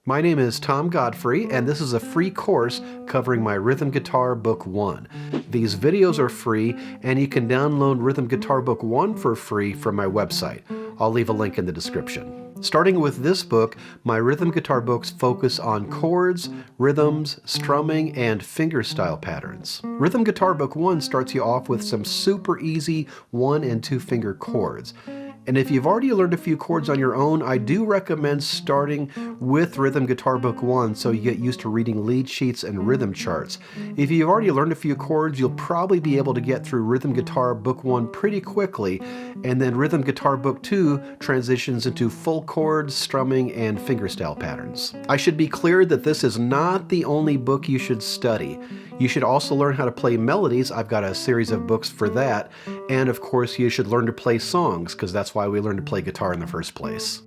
My name is Tom Godfrey, and this is a free course covering my Rhythm Guitar Book 1. These videos are free, and you can download Rhythm Guitar Book 1 for free from my website. I'll leave a link in the description. Starting with this book, my rhythm guitar books focus on chords, rhythms, strumming, and fingerstyle patterns. Rhythm Guitar Book 1 starts you off with some super easy 1 and 2 finger chords. And if you've already learned a few chords on your own, I do recommend starting with Rhythm Guitar Book 1 so you get used to reading lead sheets and rhythm charts. If you've already learned a few chords, you'll probably be able to get through Rhythm Guitar Book 1 pretty quickly, and then Rhythm Guitar Book 2 transitions into full chords, strumming, and fingerstyle patterns. I should be clear that this is not the only book you should study. You should also learn how to play melodies. I've got a series of books for that. And of course, you should learn to play songs, because that's why we learn to play guitar in the first place.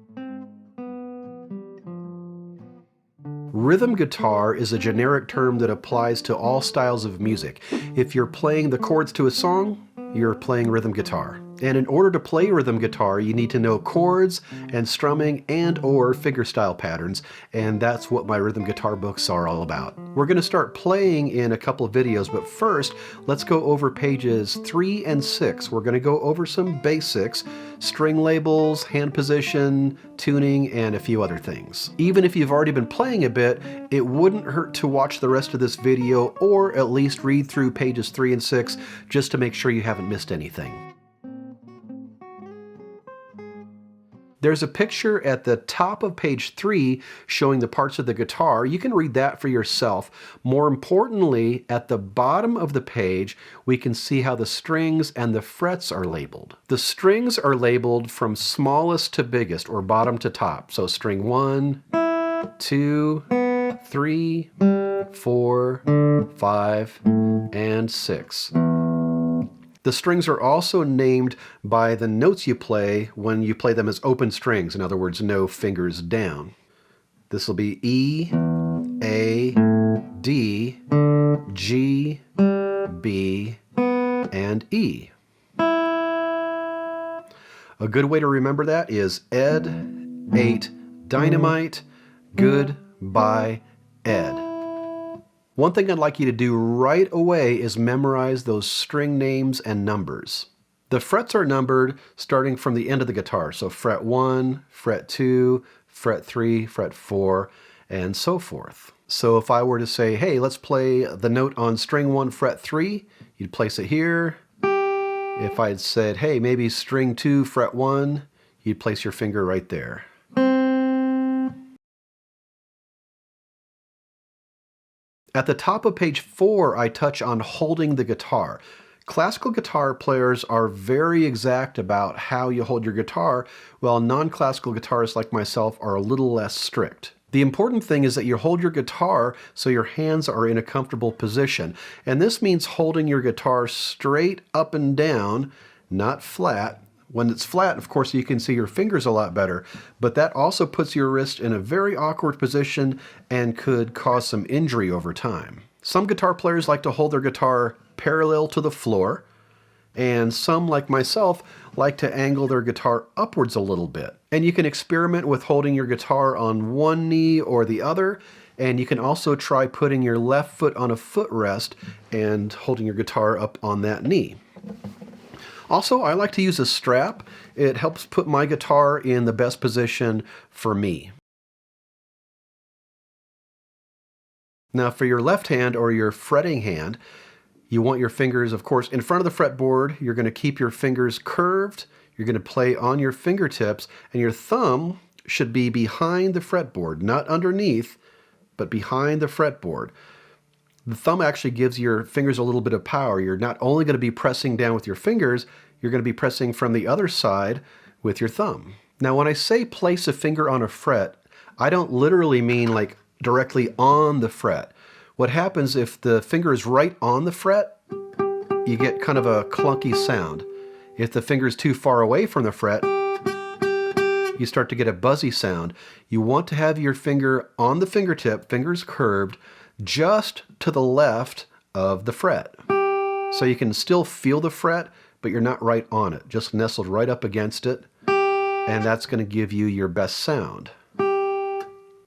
Rhythm guitar is a generic term that applies to all styles of music. If you're playing the chords to a song, you're playing rhythm guitar. And in order to play rhythm guitar, you need to know chords and strumming and or fingerstyle patterns, and that's what my rhythm guitar books are all about. We're going to start playing in a couple of videos, but first, let's go over pages 3 and 6. We're going to go over some basics, string labels, hand position, tuning, and a few other things. Even if you've already been playing a bit, it wouldn't hurt to watch the rest of this video, or at least read through pages 3 and 6, just to make sure you haven't missed anything. There's a picture at the top of page 3 showing the parts of the guitar. You can read that for yourself. More importantly, at the bottom of the page, we can see how the strings and the frets are labeled. The strings are labeled from smallest to biggest, or bottom to top. So string 1, 2, 3, 4, 5, and 6. The strings are also named by the notes you play when you play them as open strings, in other words, no fingers down. This will be E, A, D, G, B, and E. A good way to remember that is Ed, 8, dynamite, goodbye, Ed. One thing I'd like you to do right away is memorize those string names and numbers. The frets are numbered starting from the end of the guitar, so fret 1, fret 2, fret 3, fret 4, and so forth. So if I were to say, hey, let's play the note on string 1, fret 3, you'd place it here. If I'd said, hey, maybe string 2, fret 1, you'd place your finger right there. At the top of page 4, I touch on holding the guitar. Classical guitar players are very exact about how you hold your guitar, while non-classical guitarists like myself are a little less strict. The important thing is that you hold your guitar so your hands are in a comfortable position, and this means holding your guitar straight up and down, not flat. When it's flat, of course, you can see your fingers a lot better, but that also puts your wrist in a very awkward position and could cause some injury over time. Some guitar players like to hold their guitar parallel to the floor, and some, like myself, like to angle their guitar upwards a little bit. And you can experiment with holding your guitar on one knee or the other, and you can also try putting your left foot on a footrest and holding your guitar up on that knee. Also, I like to use a strap. It helps put my guitar in the best position for me. Now for your left hand or your fretting hand, you want your fingers, of course, in front of the fretboard. You're going to keep your fingers curved. You're going to play on your fingertips, and your thumb should be behind the fretboard, not underneath, but behind the fretboard. The thumb actually gives your fingers a little bit of power. You're not only going to be pressing down with your fingers, you're going to be pressing from the other side with your thumb. Now, when I say place a finger on a fret, I don't literally mean like directly on the fret. What happens if the finger is right on the fret, you get kind of a clunky sound. If the finger is too far away from the fret, you start to get a buzzy sound. You want to have your finger on the fingertip, fingers curved, just to the left of the fret. So you can still feel the fret, but you're not right on it, just nestled right up against it, and that's going to give you your best sound.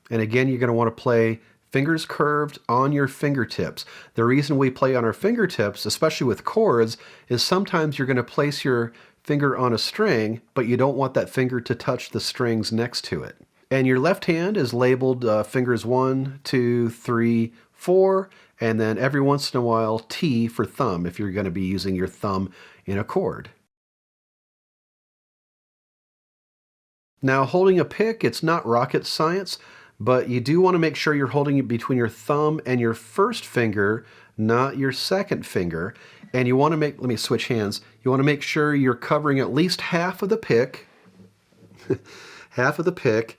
And again, you're going to want to play fingers curved on your fingertips. The reason we play on our fingertips, especially with chords, is sometimes you're going to place your finger on a string, but you don't want that finger to touch the strings next to it. And your left hand is labeled fingers 1, 2, 3, 4, and then every once in a while T for thumb if you're going to be using your thumb in a chord. Now, holding a pick, it's not rocket science, but you do want to make sure you're holding it between your thumb and your first finger, not your second finger. And you want to let me switch hands. You want to make sure you're covering at least half of the pick, half of the pick,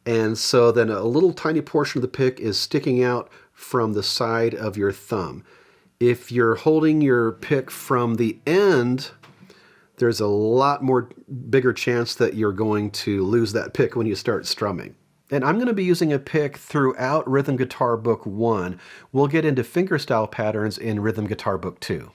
and so then a little tiny portion of the pick is sticking out from the side of your thumb. If you're holding your pick from the end, there's a lot more bigger chance that you're going to lose that pick when you start strumming. And I'm going to be using a pick throughout Rhythm Guitar Book 1. We'll get into fingerstyle patterns in Rhythm Guitar Book 2.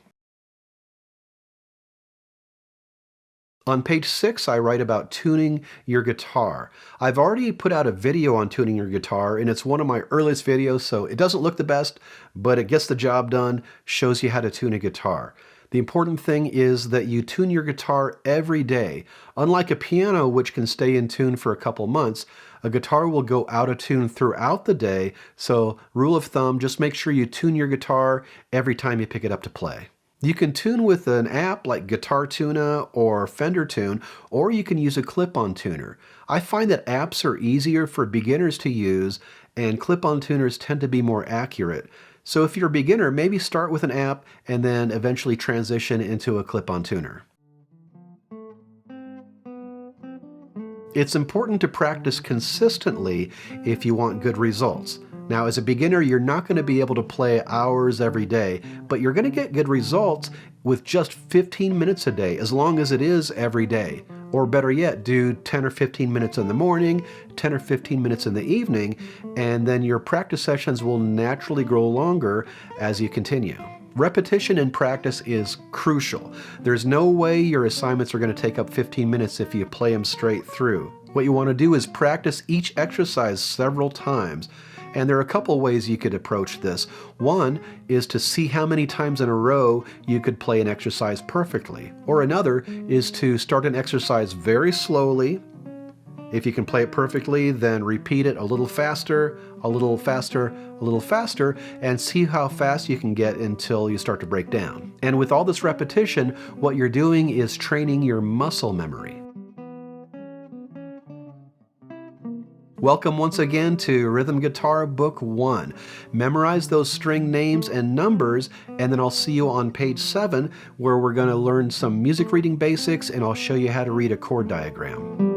On page 6, I write about tuning your guitar. I've already put out a video on tuning your guitar, and it's one of my earliest videos, so it doesn't look the best, but it gets the job done, shows you how to tune a guitar. The important thing is that you tune your guitar every day. Unlike a piano, which can stay in tune for a couple months, a guitar will go out of tune throughout the day, so rule of thumb, just make sure you tune your guitar every time you pick it up to play. You can tune with an app like Guitar Tuna or Fender Tune, or you can use a clip-on tuner. I find that apps are easier for beginners to use, and clip-on tuners tend to be more accurate. So if you're a beginner, maybe start with an app and then eventually transition into a clip-on tuner. It's important to practice consistently if you want good results. Now, as a beginner, you're not going to be able to play hours every day, but you're going to get good results with just 15 minutes a day, as long as it is every day. Or better yet, do 10 or 15 minutes in the morning, 10 or 15 minutes in the evening, and then your practice sessions will naturally grow longer as you continue. Repetition and practice is crucial. There's no way your assignments are going to take up 15 minutes if you play them straight through. What you want to do is practice each exercise several times. And there are a couple ways you could approach this. One is to see how many times in a row you could play an exercise perfectly. Or another is to start an exercise very slowly. If you can play it perfectly, then repeat it a little faster, a little faster, a little faster, and see how fast you can get until you start to break down. And with all this repetition, what you're doing is training your muscle memory. Welcome once again to Rhythm Guitar Book 1. Memorize those string names and numbers, and then I'll see you on page 7, where we're going to learn some music reading basics, and I'll show you how to read a chord diagram.